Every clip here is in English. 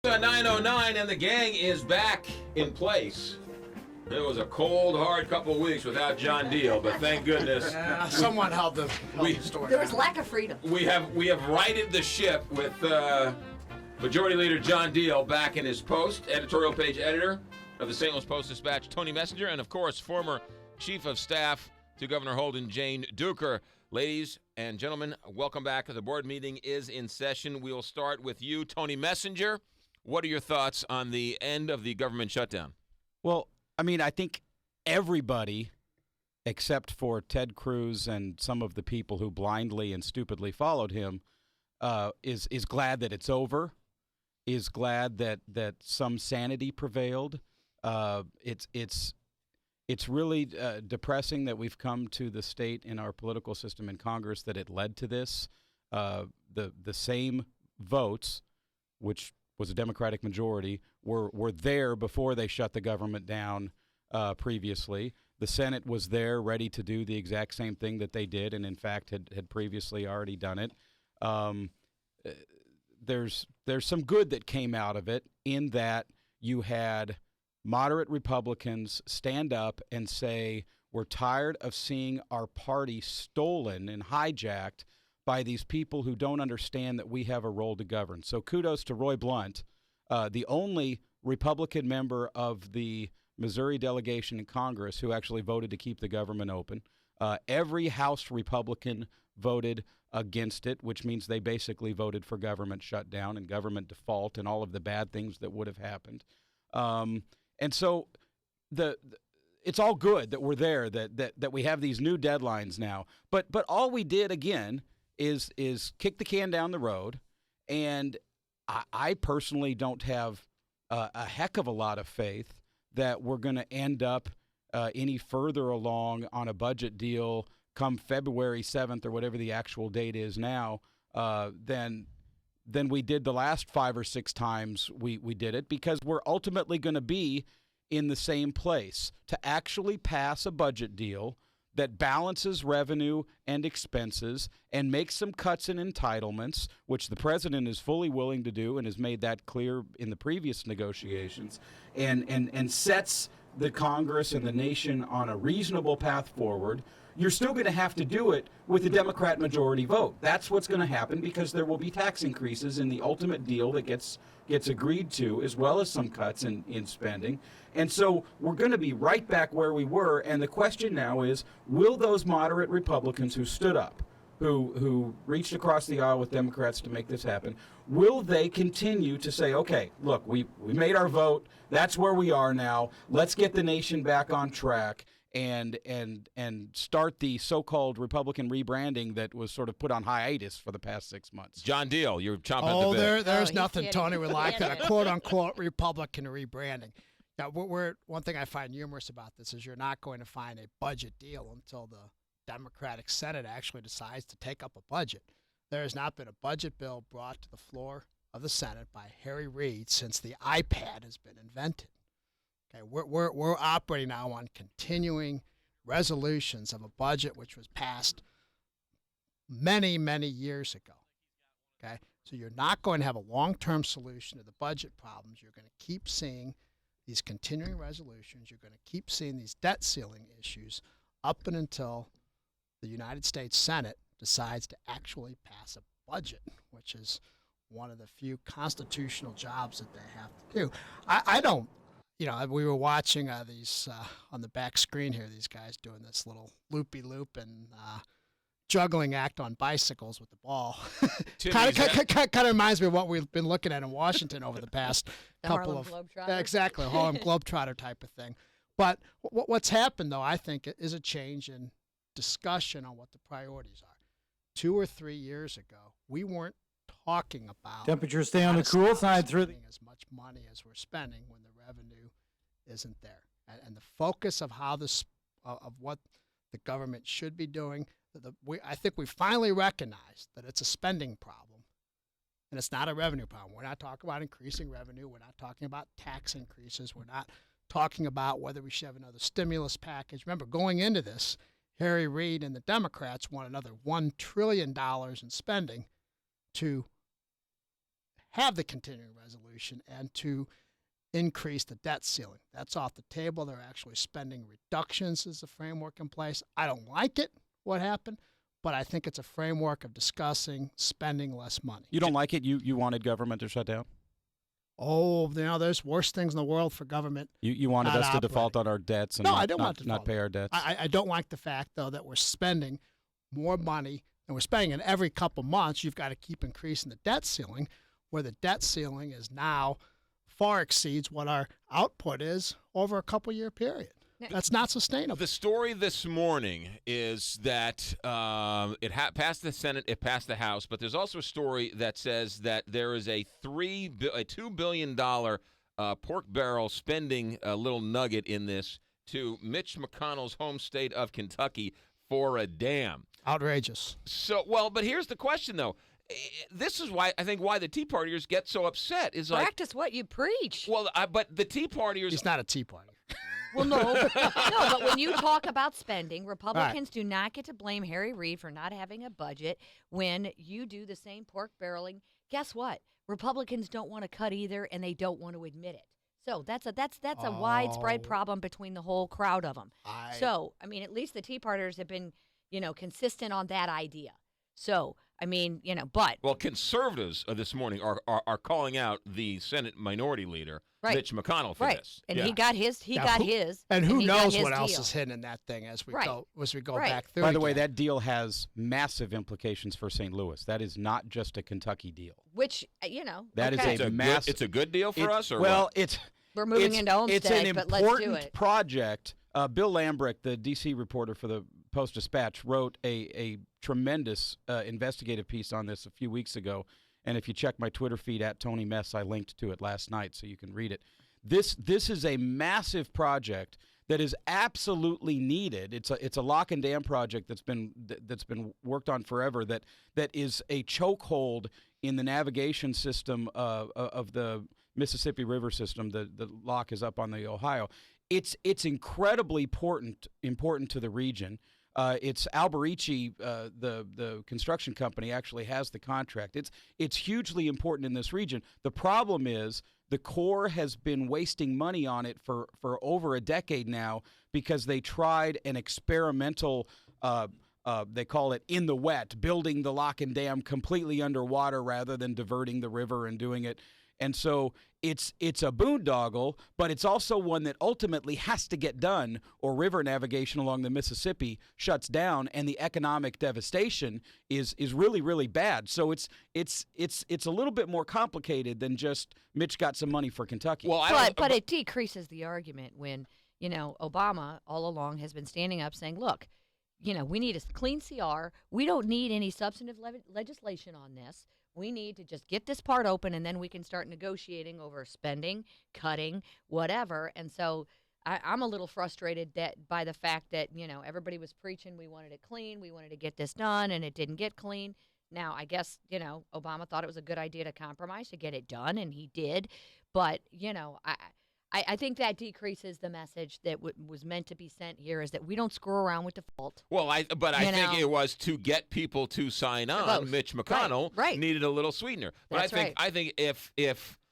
9:09 and the gang is back in place. It was a cold, hard couple of weeks without John Deal, but thank goodness someone held the story. There was lack of freedom. We have righted the ship with Majority Leader John Deal back in his post, editorial page editor of the St. Louis Post-Dispatch, Tony Messenger, and of course former Chief of Staff to Governor Holden, Jane Duker. Ladies and gentlemen, welcome back. The board meeting is in session. We will start with you, Tony Messenger. What are your thoughts on the end of the government shutdown? Well, I mean, I think everybody, except for Ted Cruz and some of the people who blindly and stupidly followed him, is glad that it's over, is glad that some sanity prevailed. It's really depressing that we've come to the state in our political system in Congress that it led to this. The same votes, which was a Democratic majority, were there before they shut the government down previously. The Senate was there ready to do the exact same thing that they did, and in fact had previously already done it. There's some good that came out of it in that you had moderate Republicans stand up and say, we're tired of seeing our party stolen and hijacked by these people who don't understand that we have a role to govern. So kudos to Roy Blunt, the only Republican member of the Missouri delegation in Congress who actually voted to keep the government open. Every House Republican voted against it, which means they basically voted for government shutdown and government default and all of the bad things that would have happened. And so it's all good that we're there, that we have these new deadlines now. But all we did, again, is kick the can down the road, and I personally don't have a heck of a lot of faith that we're going to end up any further along on a budget deal come February 7th or whatever the actual date is now than we did the last 5 or 6 times we did it, because we're ultimately going to be in the same place to actually pass a budget deal that balances revenue and expenses and makes some cuts in entitlements, which the president is fully willing to do and has made that clear in the previous negotiations, and sets the Congress and the nation on a reasonable path forward. You're still going to have to do it with a Democrat majority vote. That's what's going to happen, because there will be tax increases in the ultimate deal that gets agreed to, as well as some cuts in spending. And so we're going to be right back where we were. And the question now is, will those moderate Republicans who stood up, who reached across the aisle with Democrats to make this happen, will they continue to say, okay, look, we made our vote, that's where we are now, let's get the nation back on track and start the so-called Republican rebranding that was sort of put on hiatus for the past 6 months? John Deal, you're chomping at the bit. There's nothing Tony would like that, a quote-unquote Republican rebranding. Now, one thing I find humorous about this is you're not going to find a budget deal until the Democratic Senate actually decides to take up a budget. There has not been a budget bill brought to the floor of the Senate by Harry Reid since the iPad has been invented. Okay, we're operating now on continuing resolutions of a budget which was passed many, many years ago. Okay, so you're not going to have a long-term solution to the budget problems. You're going to keep seeing these continuing resolutions. You're going to keep seeing these debt ceiling issues up and until the United States Senate decides to actually pass a budget, which is one of the few constitutional jobs that they have to do. I don't, we were watching these on the back screen here, these guys doing this little loopy-loop and juggling act on bicycles with the ball. Kind of reminds me of what we've been looking at in Washington over the past couple of exactly Harlem Globetrotter type of thing. But what's happened, though, I think, is a change in discussion on what the priorities are. 2 or 3 years ago, we weren't talking about temperatures stay on the cool side through as much money as we're spending when the revenue isn't there, and the focus of how this of what the government should be doing. I think we finally recognized that it's a spending problem, and it's not a revenue problem. We're not talking about increasing revenue. We're not talking about tax increases. We're not talking about whether we should have another stimulus package. Remember, going into this, Harry Reid and the Democrats want another $1 trillion in spending to have the continuing resolution and to increase the debt ceiling. That's off the table. They're actually spending reductions as a framework in place. I don't like it, what happened, but I think it's a framework of discussing spending less money. You don't like it? You wanted government to shut down? Oh, there's worse things in the world for government. You wanted us to default on our debts and I don't want to not pay our debts? I don't like the fact, though, that we're spending more money, and we're spending it every couple months. You've got to keep increasing the debt ceiling, where the debt ceiling is now far exceeds what our output is over a couple-year period. That's not sustainable. The story this morning is that it passed the Senate, it passed the House, but there's also a story that says that there is a $2 billion pork barrel spending little nugget in this to Mitch McConnell's home state of Kentucky for a dam. Outrageous. So, but here's the question, though. This is why the Tea Partiers get so upset. Is practice what you preach. Well, but the Tea Partiers. He's not a Tea Party. Well, no, but when you talk about spending, Republicans do not get to blame Harry Reid for not having a budget when you do the same pork barreling. Guess what? Republicans don't want to cut either, and they don't want to admit it. So that's a widespread problem between the whole crowd of them. So, I mean, at least the Tea Partiers have been, consistent on that idea. So, I mean, but. Well, conservatives this morning are calling out the Senate Minority Leader, Mitch McConnell, for this. And he got his. And who knows what else is hidden in that thing as we go back through. By the way, that deal has massive implications for St. Louis. That is not just a Kentucky deal. Which, that is a massive. It's a good deal for us, or well, what? We're moving into Olmsted, it's an but let's do it. important project. Bill Lambrick, the D.C. reporter for the Post-Dispatch, wrote a tremendous investigative piece on this a few weeks ago. And if you check my Twitter feed at Tony Mess, I linked to it last night so you can read it. This is a massive project that is absolutely needed. It's a lock and dam project that's been worked on forever. That is a chokehold in the navigation system of the Mississippi River system. The lock is up on the Ohio. It's incredibly important to the region. It's Alberici, the construction company, actually has the contract. It's hugely important in this region. The problem is the Corps has been wasting money on it for over a decade now because they tried an experimental, they call it in the wet, building the lock and dam completely underwater rather than diverting the river and doing it. And so it's a boondoggle, but it's also one that ultimately has to get done, or river navigation along the Mississippi shuts down, and the economic devastation is really, really bad. So it's a little bit more complicated than just Mitch got some money for Kentucky. Well, but it decreases the argument when Obama all along has been standing up saying, look, we need a clean CR. We don't need any substantive legislation on this. We need to just get this part open, and then we can start negotiating over spending, cutting, whatever. And so I'm a little frustrated by the fact that, everybody was preaching we wanted it clean, we wanted to get this done, and it didn't get clean. Now, I guess, Obama thought it was a good idea to compromise to get it done, and he did. But, I think that decreases the message that was meant to be sent here, is that we don't screw around with default. Well, I think it was to get people to sign on. Mitch McConnell needed a little sweetener. But I think if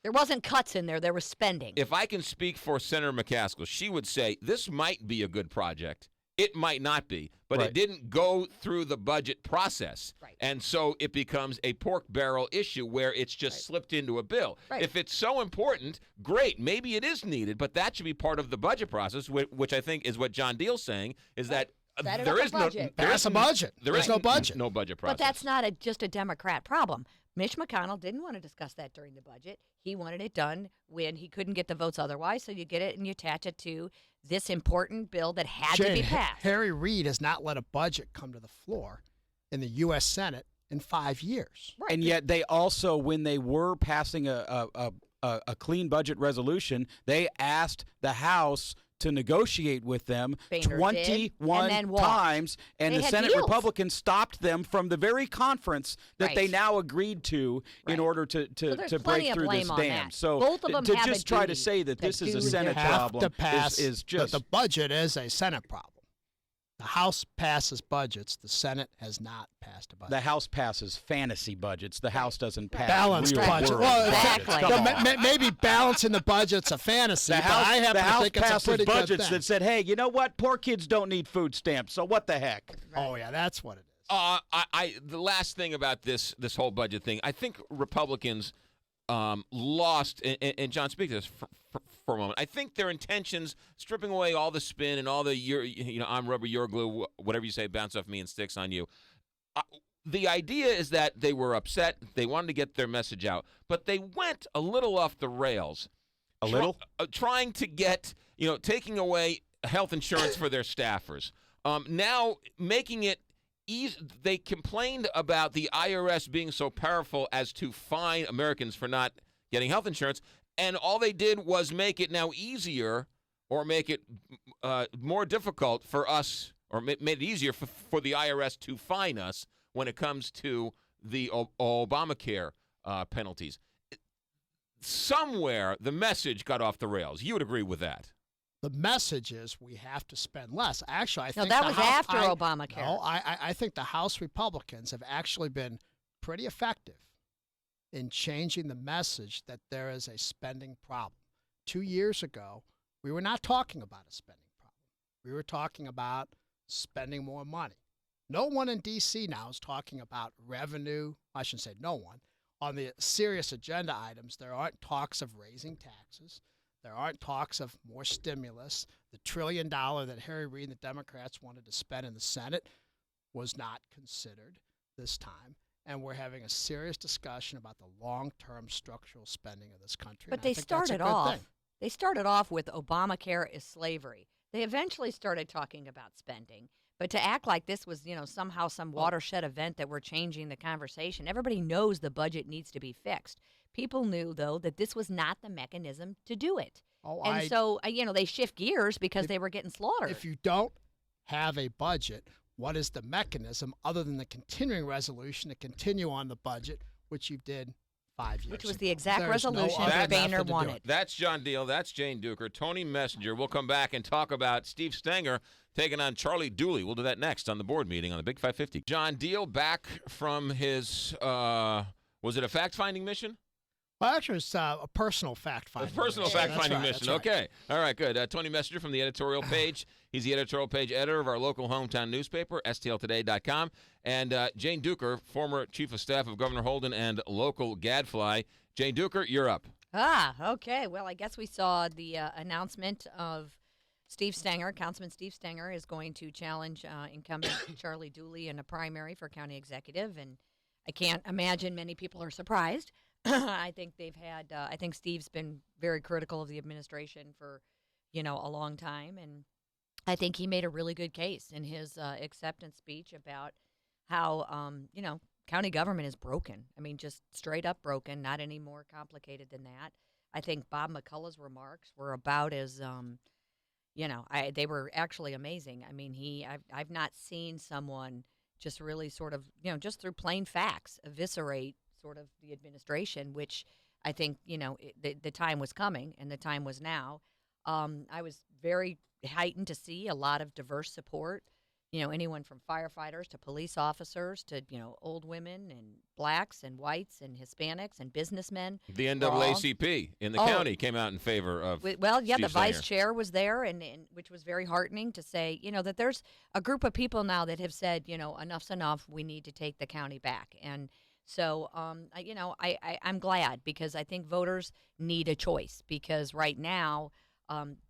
there wasn't cuts in there was spending. If I can speak for Senator McCaskill, she would say this might be a good project. It might not be, but it didn't go through the budget process. Right. And so it becomes a pork barrel issue where it's just slipped into a bill. Right. If it's so important, great, maybe it is needed, but that should be part of the budget process, which I think is what John Deal's saying, is that there is no budget. There is no budget. No budget process. But that's not just a Democrat problem. Mitch McConnell didn't want to discuss that during the budget. He wanted it done when he couldn't get the votes otherwise, so you get it and you attach it to this important bill that had to be passed. Harry Reid has not let a budget come to the floor in the U.S. Senate in 5 years. Right. And yet they also, when they were passing a clean budget resolution, they asked the House to negotiate with them Boehner 21 times, and the Senate Republicans stopped them from the very conference that they now agreed to in order to break through this dam. So both of them to have just try to say that this is a Senate problem is just the budget is a Senate problem. The House passes budgets. The Senate has not passed a budget. The House passes fantasy budgets. The House doesn't pass Balanced real budget. world Well, budgets. exactly. Come No, on. maybe balancing the budget's a fantasy, The but I House, happen the to House think it's a passes pretty good budgets thing. that said, hey, you know what? Poor kids don't need food stamps, so what the heck? Oh, yeah, that's what it is. The last thing about this whole budget thing, I think Republicans lost, and John, speak to this for a moment. I think their intentions, stripping away all the spin and all the I'm rubber, you're glue, whatever you say, bounce off me and sticks on you. The idea is that they were upset. They wanted to get their message out, but they went a little off the rails. A little? Trying to get, taking away health insurance for their staffers. Now making it easy. They complained about the IRS being so powerful as to fine Americans for not getting health insurance, and all they did was make it now easier or make it more difficult for us, or made it easier for the IRS to fine us when it comes to the Obamacare penalties. Somewhere the message got off the rails. You would agree with that? The message is we have to spend less. Actually, I No, think that the was House, after Obamacare. No, I think the House Republicans have actually been pretty effective in changing the message that there is a spending problem. 2 years ago, we were not talking about a spending problem. We were talking about spending more money. No one in D.C. now is talking about revenue. I shouldn't say no one. On the serious agenda items, there aren't talks of raising taxes. There aren't talks of more stimulus. The $1 trillion that Harry Reid and the Democrats wanted to spend in the Senate was not considered this time. And we're having a serious discussion about the long-term structural spending of this country. But and I they think that's a started good off. thing. They started off with Obamacare is slavery. They eventually started talking about spending. But to act like this was, somehow some watershed event that we're changing the conversation, everybody knows the budget needs to be fixed. People knew, though, that this was not the mechanism to do it. So, they shift gears because they were getting slaughtered. If you don't have a budget, what is the mechanism other than the continuing resolution to continue on the budget, which you did 5 years Which was ago? the exact There's no resolution other that method Boehner to do wanted. it. That's John Deal. That's Jane Duker. Tony Messenger. We'll come back and talk about Steve Stenger taking on Charlie Dooley. We'll do that next on the board meeting on the Big 550. John Deal back from his, was it a fact-finding mission? Well, actually, it's a personal fact-finding mission. Personal fact-finding That's right, mission. that's right. Okay. All right, good. Tony Messenger from the editorial page. He's the editorial page editor of our local hometown newspaper, stltoday.com. And Jane Duker, former chief of staff of Governor Holden and local gadfly. Jane Duker, you're up. Okay. Well, I guess we saw the announcement of Steve Stenger. Councilman Steve Stenger is going to challenge incumbent Charlie Dooley in a primary for county executive, and I can't imagine many people are surprised. I think I think Steve's been very critical of the administration for, a long time, and I think he made a really good case in his acceptance speech about how, county government is broken. I mean, just straight up broken, not any more complicated than that. I think Bob McCullough's remarks were about as, they were actually amazing. I mean, I've not seen someone just really sort of, just through plain facts, eviscerate sort of the administration, which I think, the time was coming and the time was now. I was very heightened to see a lot of diverse support, anyone from firefighters to police officers to, old women and blacks and whites and Hispanics and businessmen. The NAACP in the county came out in favor of Well, yeah, Steve the vice Stenger. chair was there, and which was very heartening to say, that there's a group of people now that have said, enough's enough. We need to take the county back. And so, I'm glad because I think voters need a choice because right now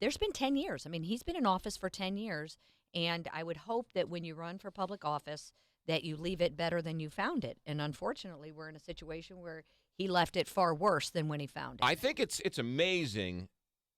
there's been 10 years. I mean, he's been in office for 10 years, and I would hope that when you run for public office that you leave it better than you found it. And unfortunately, we're in a situation where he left it far worse than when he found it. I think it's amazing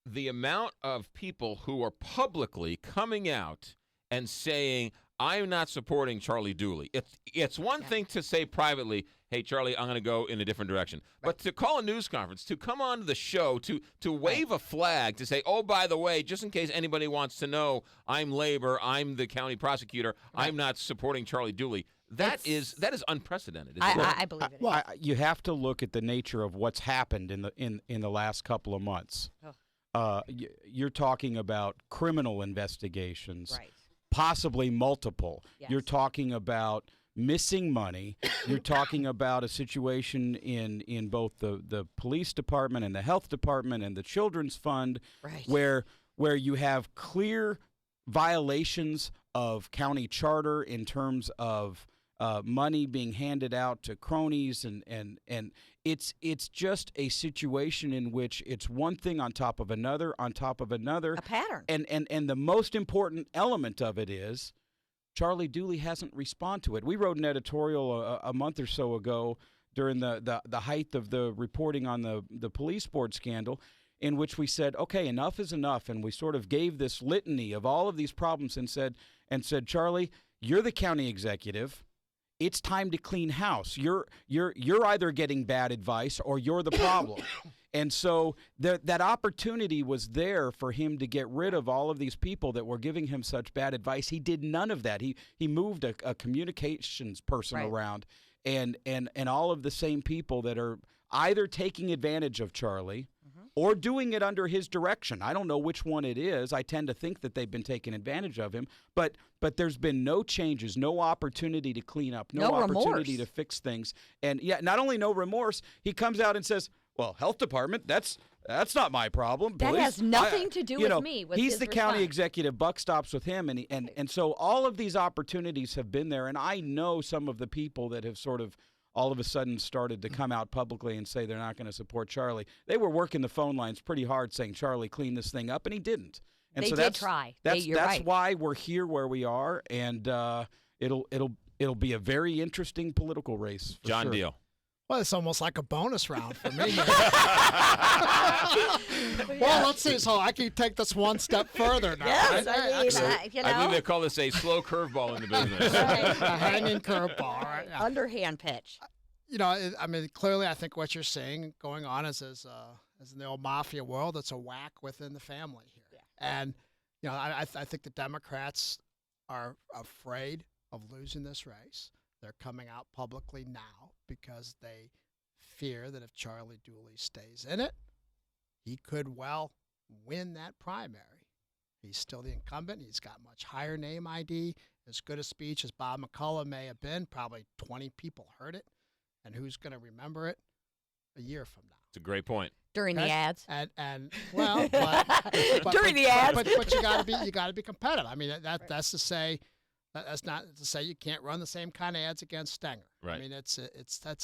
the amount of people who are publicly coming out and saying, I'm not supporting Charlie Dooley. It's one thing to say privately, hey, Charlie, I'm going to go in a different direction. Right. But to call a news conference, to come on the show, to wave a flag, to say, oh, by the way, just in case anybody wants to know, I'm labor, I'm the county prosecutor, I'm not supporting Charlie Dooley. That is unprecedented. I believe it. Well, you have to look at the nature of what's happened in the last couple of months. Oh. You're talking about criminal investigations. Right. possibly multiple. Yes. You're talking about missing money. You're talking about a situation in both the police department and the health department and the children's fund, Right. where you have clear violations of county charter in terms of money being handed out to cronies, and it's just a situation in which it's one thing on top of another on top of another. A pattern. And the most important element of it is Charlie Dooley hasn't responded to it. We wrote an editorial a month or so ago during the height of the reporting on the police board scandal, in which we said, okay, enough is enough, and we sort of gave this litany of all of these problems and said, Charlie, you're the county executive. It's time to clean house. You're either getting bad advice or you're the problem. And so that opportunity was there for him to get rid of all of these people that were giving him such bad advice. He did none of that. He moved a communications person Right. around, and all of the same people that are either taking advantage of Charlie or doing it under his direction. I don't know which one it is. I tend to think that they've been taking advantage of him, but there's been no changes, no opportunity to clean up, no opportunity remorse. to fix things. And yeah, not only no remorse, he comes out and says, well, health department, that's not my problem. That Police, has nothing to do you know, with me. Was he's his the county response. executive. Buck stops with him, and so all of these opportunities have been there. And I know some of the people that have sort of all of a sudden started to come out publicly and say they're not going to support Charlie. They were working the phone lines pretty hard, saying, "Charlie, clean this thing up," and he didn't. And They so did that's, try. That's You're right. why we're here where we are, and it'll be a very interesting political race. For John sure. Deal. Well, it's almost like a bonus round for me. Well, let's see. So I can take this one step further now. Yes, right? I mean, Excellent. you know, I believe they call this a slow curveball in the business. right. A hanging curveball, right? Yeah. Underhand pitch. You know, I mean, clearly, I think what you're saying going on is as in the old mafia world, it's a whack within the family here. Yeah. And you know, I think the Democrats are afraid of losing this race. They're coming out publicly now because they fear that if Charlie Dooley stays in it, he could well win that primary. He's still the incumbent. He's got much higher name ID. As good a speech as Bob McCullough may have been, probably 20 people heard it. And who's going to remember it a year from now? It's a great point. During the Okay? ads. And well, but During the ads. but you got to be competitive. I mean, that's to say. That's not to say you can't run the same kind of ads against Stenger. Right. I mean, that's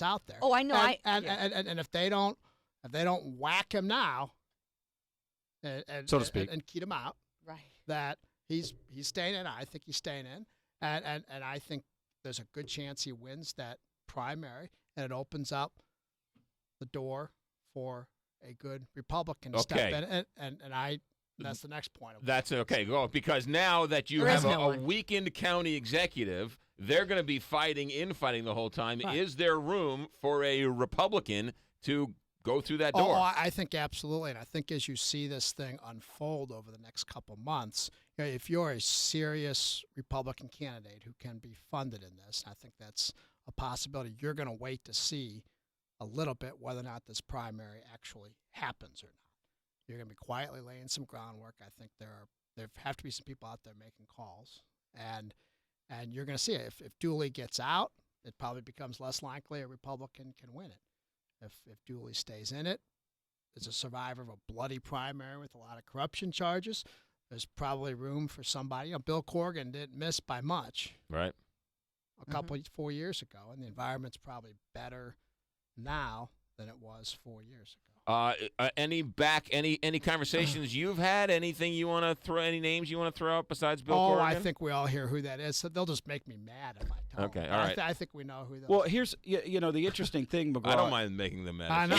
out there. Oh, I know. And if they don't whack him now, and So to speak. and keep him out, Right. that he's staying in. I think he's staying in, and I think there's a good chance he wins that primary, and it opens up the door for a good Republican to step Okay. in, and I. That's the next point. That's okay. Go because now that you There have is a, no a one. weakened county executive, they're going to be infighting the whole time. Right. Is there room for a Republican to go through that door? Oh, I think absolutely, and I think as you see this thing unfold over the next couple months, you know, if you're a serious Republican candidate who can be funded in this, I think that's a possibility. You're going to wait to see a little bit whether or not this primary actually happens or not. You're going to be quietly laying some groundwork. I think there have to be some people out there making calls, and you're going to see it. If Dooley gets out, it probably becomes less likely a Republican can win it. If Dooley stays in it, is a survivor of a bloody primary with a lot of corruption charges, there's probably room for somebody. You know, Bill Corgan didn't miss by much Right. a couple 4 years ago, and the environment's probably better now than it was 4 years ago. Any conversations you've had? Anything you want to throw? Any names you want to throw out besides Bill Corrigan? I think we all hear who that is. So they'll just make me mad if I tell Okay, them. all right. I think we know who those Well, are. here's the interesting thing, McGraw. I don't mind making them mad. I know.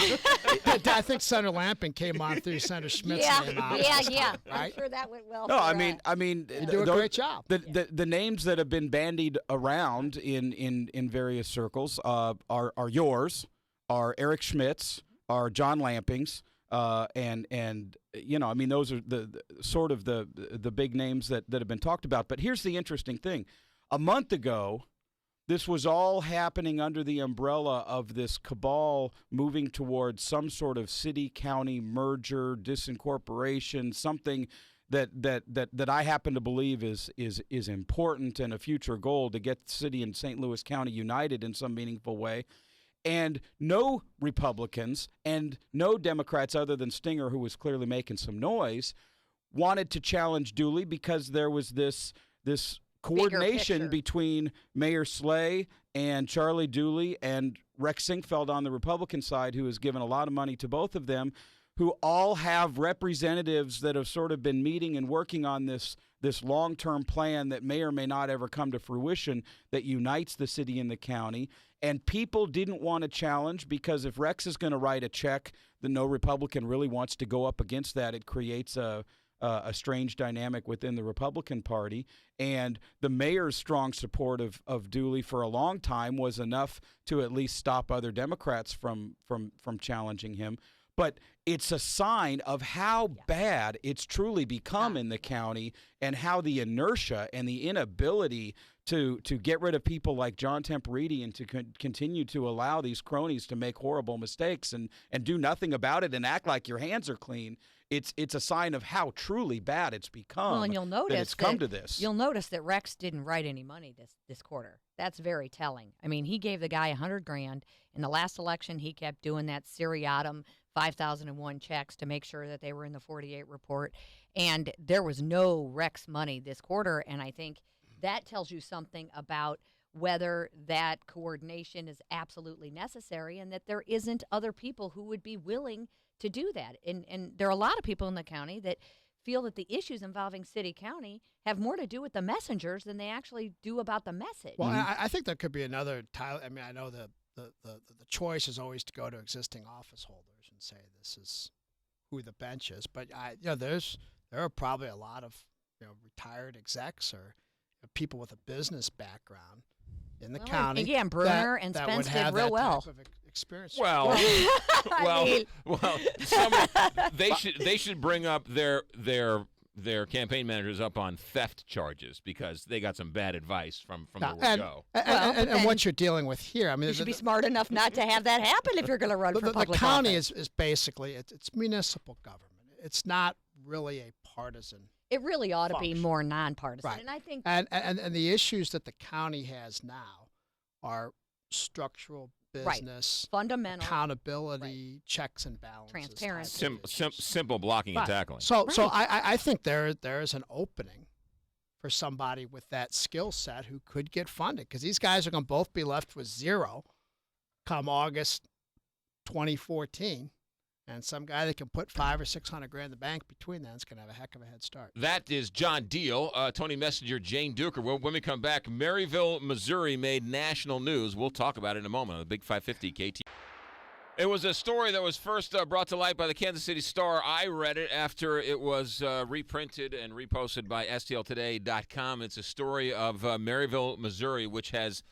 I think Senator Lamping came on through Senator Schmidt's name out. Yeah. I'm Right? sure that went well. No, for, I mean, You do a great job. The names that have been bandied around in various circles are yours, are Eric Schmidt's, are John Lamping's, and you know, I mean, those are the sort of the big names that have been talked about. But here's the interesting thing: a month ago, this was all happening under the umbrella of this cabal moving towards some sort of city-county merger, disincorporation, something that I happen to believe is important and a future goal to get the city and St. Louis County united in some meaningful way. And no Republicans and no Democrats other than Stenger, who was clearly making some noise, wanted to challenge Dooley because there was this coordination between Mayor Slay and Charlie Dooley and Rex Sinkfeld on the Republican side, who has given a lot of money to both of them, who all have representatives that have sort of been meeting and working on this long-term plan that may or may not ever come to fruition that unites the city and the county. And people didn't want to challenge because if Rex is going to write a check that no Republican really wants to go up against that, it creates a strange dynamic within the Republican Party. And the mayor's strong support of Dooley for a long time was enough to at least stop other Democrats from challenging him. But it's a sign of how bad it's truly become in the county and how the inertia and the inability to get rid of people like John Temperiti and to continue to allow these cronies to make horrible mistakes and do nothing about it and act like your hands are clean. It's a sign of how truly bad it's become. Well, and you'll notice that it's come to this. You'll notice that Rex didn't write any money this quarter. That's very telling. I mean, he gave the guy $100,000 in the last election. He kept doing that seriatim 5,001 checks to make sure that they were in the 48 report, and there was no Rex money this quarter. And I think that tells you something about whether that coordination is absolutely necessary and that there isn't other people who would be willing to do that. And there are a lot of people in the county that feel that the issues involving city-county have more to do with the messengers than they actually do about the message. Well, I think there could be another title. I mean, I know the choice is always to go to existing office holders and say this is who the bench is. But there are probably a lot of retired execs or people with a business background in the county. Again, Bruner and that Spence would have did real that well. type of experience. Well, I mean- they should bring up their campaign managers up on theft charges because they got some bad advice from the word go. And what you're dealing with here, I mean, You should be smart enough not to have that happen if you're going to run for public the county office. is basically it's municipal government. It's not really a partisan. It really ought to be function. more nonpartisan. Right. And I think And the issues that the county has now are structural business, fundamental accountability, checks and balances, Transparency. type of issues. Simple blocking and tackling. So I think there is an opening for somebody with that skill set who could get funded because these guys are going to both be left with zero come August 2014. And some guy that can put $500,000 or $600,000 in the bank between that is going to have a heck of a head start. That is John Deal, Tony Messenger, Jane Duker. Well, when we come back, Maryville, Missouri made national news. We'll talk about it in a moment on the Big 550 KT. It was a story that was first brought to light by the Kansas City Star. I read it after it was reprinted and reposted by STLtoday.com. It's a story of Maryville, Missouri, which has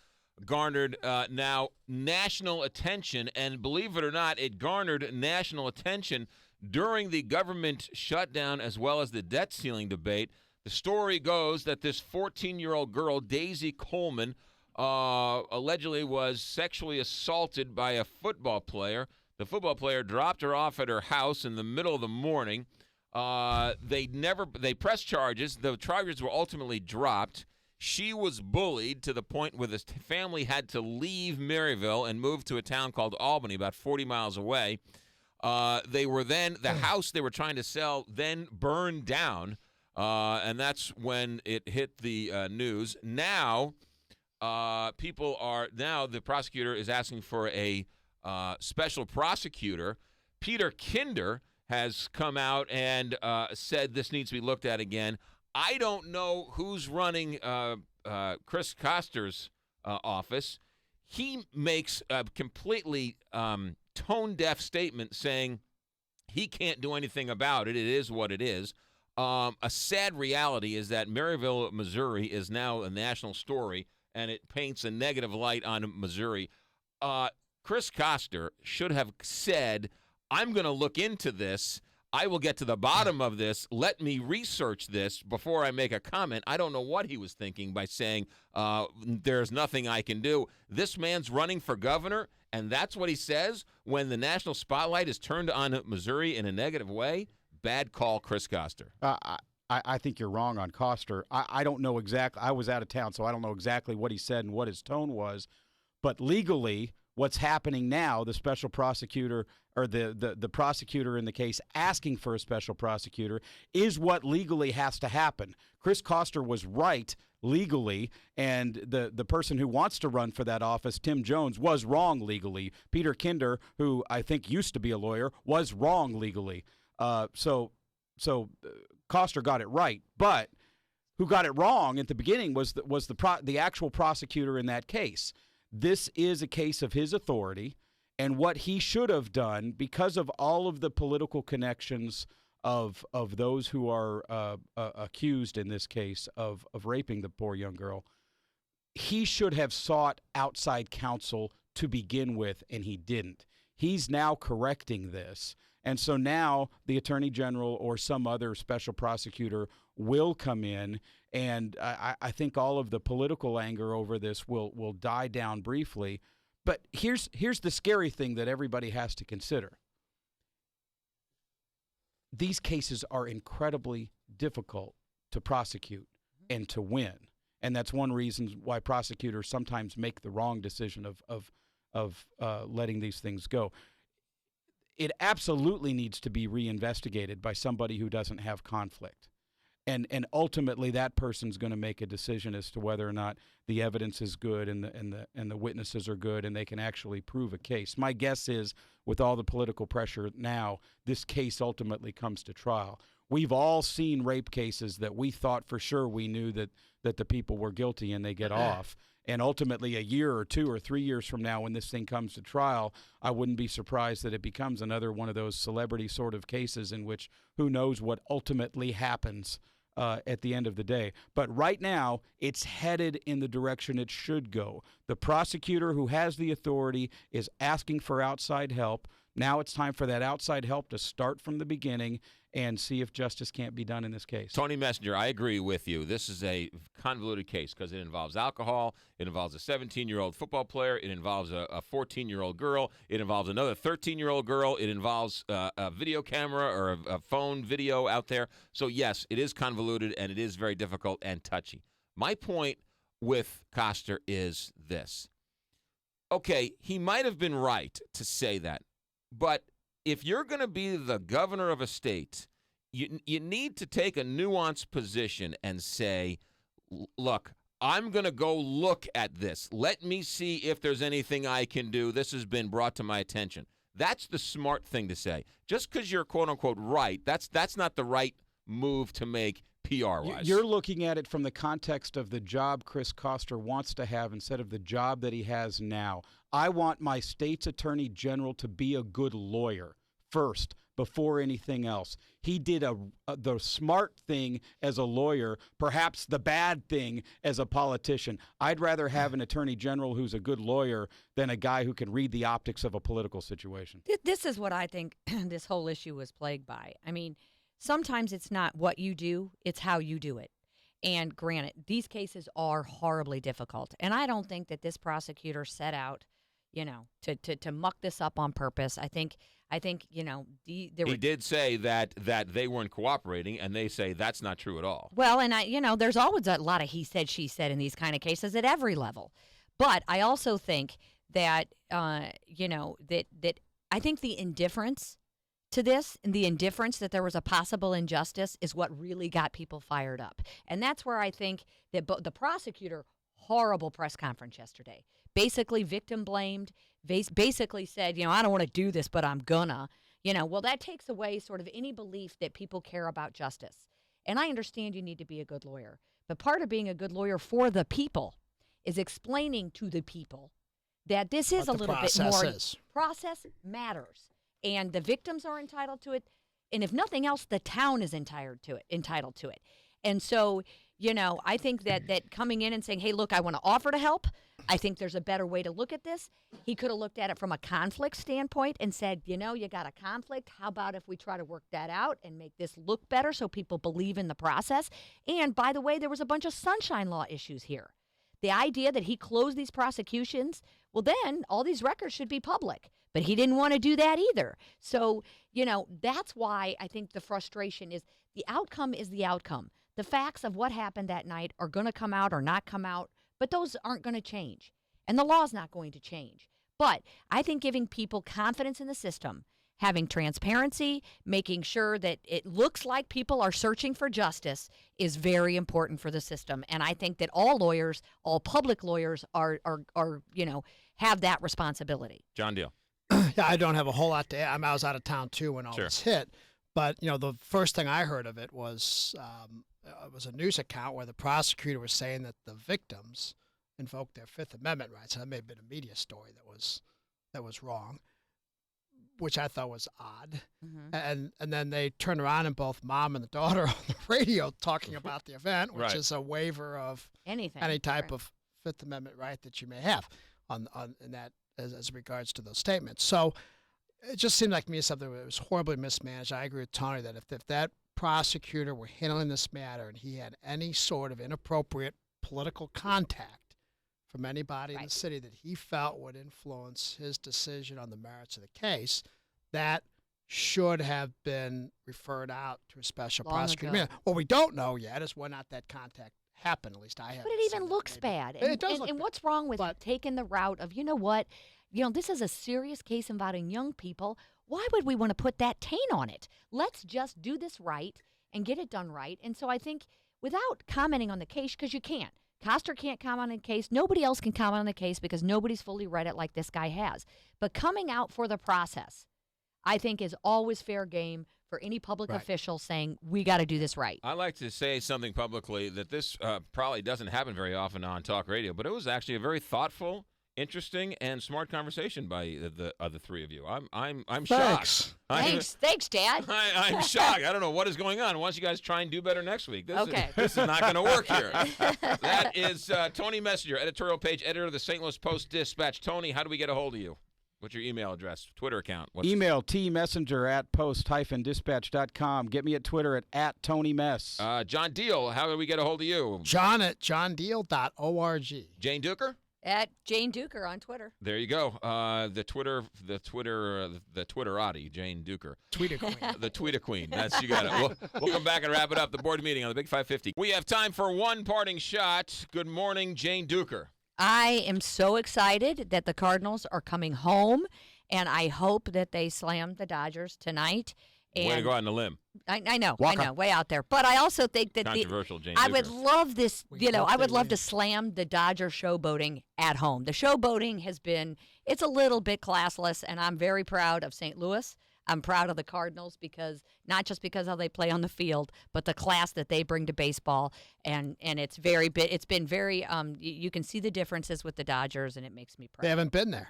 garnered now national attention, and believe it or not, it garnered national attention during the government shutdown as well as the debt ceiling debate. The story goes that this 14-year-old girl, Daisy Coleman, allegedly was sexually assaulted by a football player. The football player dropped her off at her house in the middle of the morning. They pressed charges. The charges were ultimately dropped. She was bullied to the point where the family had to leave Maryville and move to a town called Albany, about 40 miles away. The house they were trying to sell then burned down, and that's when it hit the news. Now, the prosecutor is asking for a special prosecutor. Peter Kinder has come out and said this needs to be looked at again. I don't know who's running Chris Koster's office. He makes a completely tone-deaf statement saying he can't do anything about it. It is what it is. A sad reality is that Maryville, Missouri is now a national story, and it paints a negative light on Missouri. Chris Koster should have said, I'm going to look into this. I will get to the bottom of this. Let me research this before I make a comment. I don't know what he was thinking by saying there's nothing I can do. This man's running for governor, and that's what he says when the national spotlight is turned on Missouri in a negative way. Bad call, Chris Koster. I think you're wrong on Koster. I don't know exactly. I was out of town, so I don't know exactly what he said and what his tone was. But legally, what's happening now, the special prosecutor or the prosecutor in the case asking for a special prosecutor is what legally has to happen. Chris Koster was right legally, and the person who wants to run for that office, Tim Jones, was wrong legally. Peter Kinder, who I think used to be a lawyer, was wrong legally. So Koster got it right, but who got it wrong at the beginning was the actual prosecutor in that case. This is a case of his authority, and what he should have done, because of all of the political connections of those who are accused in this case of raping the poor young girl, he should have sought outside counsel to begin with, and he didn't. He's now correcting this. And so now the Attorney General or some other special prosecutor will come in, and I think all of the political anger over this will die down briefly. But here's the scary thing that everybody has to consider. These cases are incredibly difficult to prosecute and to win. And that's one reason why prosecutors sometimes make the wrong decision of letting these things go. It absolutely needs to be reinvestigated by somebody who doesn't have conflict. And ultimately that person's going to make a decision as to whether or not the evidence is good and the witnesses are good and they can actually prove a case. My guess is, with all the political pressure now, this case ultimately comes to trial. We've all seen rape cases that we thought for sure we knew that the people were guilty and they get off. And ultimately, a year or 2 or 3 years from now, when this thing comes to trial, I wouldn't be surprised that it becomes another one of those celebrity sort of cases in which who knows what ultimately happens at the end of the day. But right now, it's headed in the direction it should go. The prosecutor who has the authority is asking for outside help. Now it's time for that outside help to start from the beginning and see if justice can't be done in this case. Tony Messenger, I agree with you. This is a convoluted case because it involves alcohol, it involves a 17-year-old football player, it involves a 14-year-old girl, it involves another 13-year-old girl, it involves a video camera or a phone video out there. So, yes, it is convoluted and it is very difficult and touchy. My point with Koster is this. Okay, he might have been right to say that, but if you're going to be the governor of a state, you need to take a nuanced position and say, look, I'm going to go look at this. Let me see if there's anything I can do. This has been brought to my attention. That's the smart thing to say. Just because you're quote-unquote right, that's not the right move to make PR-wise. You're looking at it from the context of the job Chris Koster wants to have instead of the job that he has now. I want my state's attorney general to be a good lawyer first before anything else. He did the smart thing as a lawyer, perhaps the bad thing as a politician. I'd rather have an attorney general who's a good lawyer than a guy who can read the optics of a political situation. This is what I think this whole issue was plagued by. I mean, sometimes it's not what you do, it's how you do it. And granted, these cases are horribly difficult. And I don't think that this prosecutor set out, to muck this up on purpose. I think he did say that they weren't cooperating, and they say that's not true at all. Well, and there's always a lot of he said, she said in these kind of cases at every level. But I also think that that I think the indifference to this and the indifference that there was a possible injustice is what really got people fired up. And that's where I think that the prosecutor, horrible press conference yesterday, basically victim blamed, basically said, I don't want to do this, but I'm gonna. Well, that takes away sort of any belief that people care about justice. And I understand you need to be a good lawyer. But part of being a good lawyer for the people is explaining to the people that this is a little bit more. Process matters. And the victims are entitled to it. And if nothing else, the town is entitled to it. And so, I think that coming in and saying, hey, look, I want to offer to help. I think there's a better way to look at this. He could have looked at it from a conflict standpoint and said, you got a conflict. How about if we try to work that out and make this look better so people believe in the process? And by the way, there was a bunch of sunshine law issues here the idea that he closed these prosecutions, well, then all these records should be public. But he didn't want to do that either. So, that's why I think the frustration is the outcome is the outcome. The facts of what happened that night are going to come out or not come out, but those aren't going to change. And the law's not going to change. But I think giving people confidence in the system, having transparency, making sure that it looks like people are searching for justice is very important for the system. And I think that all lawyers, all public lawyers are have that responsibility. John Deal. Yeah, I don't have a whole lot to add. I was out of town too when all this hit. But, the first thing I heard of it was a news account where the prosecutor was saying that the victims invoked their Fifth Amendment rights. And that may have been a media story that was wrong, which I thought was odd. And then they turned around and both mom and the daughter on the radio talking about the event, which is a waiver of any type of Fifth Amendment right that you may have in that as regards to those statements. So it just seemed like to me something that was horribly mismanaged. I agree with Tony that if that prosecutor were handling this matter and he had any sort of inappropriate political contact from anybody in the city that he felt would influence his decision on the merits of the case, that should have been referred out to a special prosecutor. What we don't know yet is whether or not that contact happened. At least I haven't. But it even looks bad. It does look and bad. what's wrong with taking the route of, this is a serious case involving young people. Why would we want to put that taint on it? Let's just do this right and get it done right. And so I think without commenting on the case, because you can't. Koster can't comment on the case. Nobody else can comment on the case because nobody's fully read it like this guy has. But coming out for the process, I think, is always fair game for any public official saying, we got to do this right. I like to say something publicly that this probably doesn't happen very often on talk radio, but it was actually a very thoughtful, interesting, and smart conversation by the three of you. I'm shocked. Thanks, Dad. I'm shocked. I don't know what is going on. Why don't you guys try and do better next week? This is not going to work here. That is Tony Messenger, editorial page editor of the St. Louis Post-Dispatch. Tony, how do we get a hold of you? What's your email address, Twitter account? Email tmessenger@post-dispatch.com. Get me at Twitter at @TonyMess. John Deal, how do we get a hold of you? John at johndeal.org. Jane Duker? At Jane Duker on Twitter. There you go. The Twitterati, Jane Duker. Tweeter Queen. The Tweeter Queen. You got it. We'll come back and wrap it up. The board meeting on the Big 550. We have time for one parting shot. Good morning, Jane Duker. I am so excited that the Cardinals are coming home, and I hope that they slam the Dodgers tonight. And way to go out on a limb. I know, way out there. But I also think that controversial, Jane I Duker. would love this, I would love to slam the Dodger showboating at home. The showboating it's a little bit classless, and I'm very proud of St. Louis. I'm proud of the Cardinals not just because how they play on the field, but the class that they bring to baseball. And it's been very, you can see the differences with the Dodgers, and it makes me proud. They haven't been there.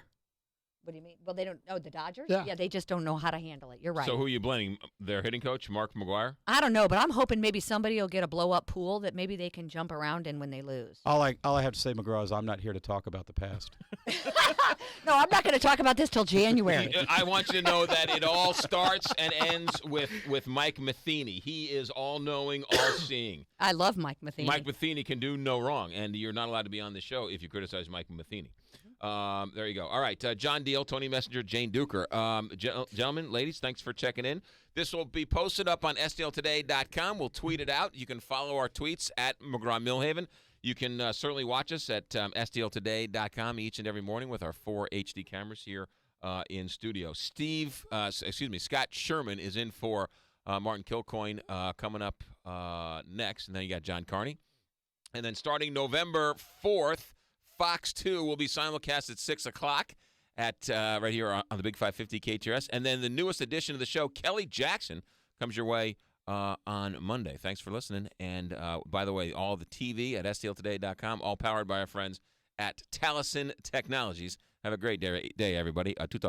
What do you mean? Well, they don't know the Dodgers? Yeah, they just don't know how to handle it. You're right. So who are you blaming? Their hitting coach, Mark McGuire? I don't know, but I'm hoping maybe somebody will get a blow-up pool that maybe they can jump around in when they lose. All I have to say, McGraw, is I'm not here to talk about the past. No, I'm not going to talk about this till January. I want you to know that it all starts and ends with Mike Matheny. He is all-knowing, all-seeing. I love Mike Matheny. Mike Matheny can do no wrong, and you're not allowed to be on the show if you criticize Mike Matheny. There you go. All right, John Deal, Tony Messenger, Jane Duker. Gentlemen, ladies, thanks for checking in. This will be posted up on STLtoday.com. We'll tweet it out. You can follow our tweets at McGraw Millhaven. You can certainly watch us at STLtoday.com each and every morning with our 4 HD cameras here in studio. Scott Sherman is in for Martin Kilcoyne coming up next. And then you got John Carney. And then starting November 4th, Fox 2 will be simulcast at 6 o'clock right here on the Big 550 KTRS. And then the newest edition of the show, Kelly Jackson, comes your way on Monday. Thanks for listening. And, by the way, all the TV at STLtoday.com, all powered by our friends at Taliesin Technologies. Have a great day everybody.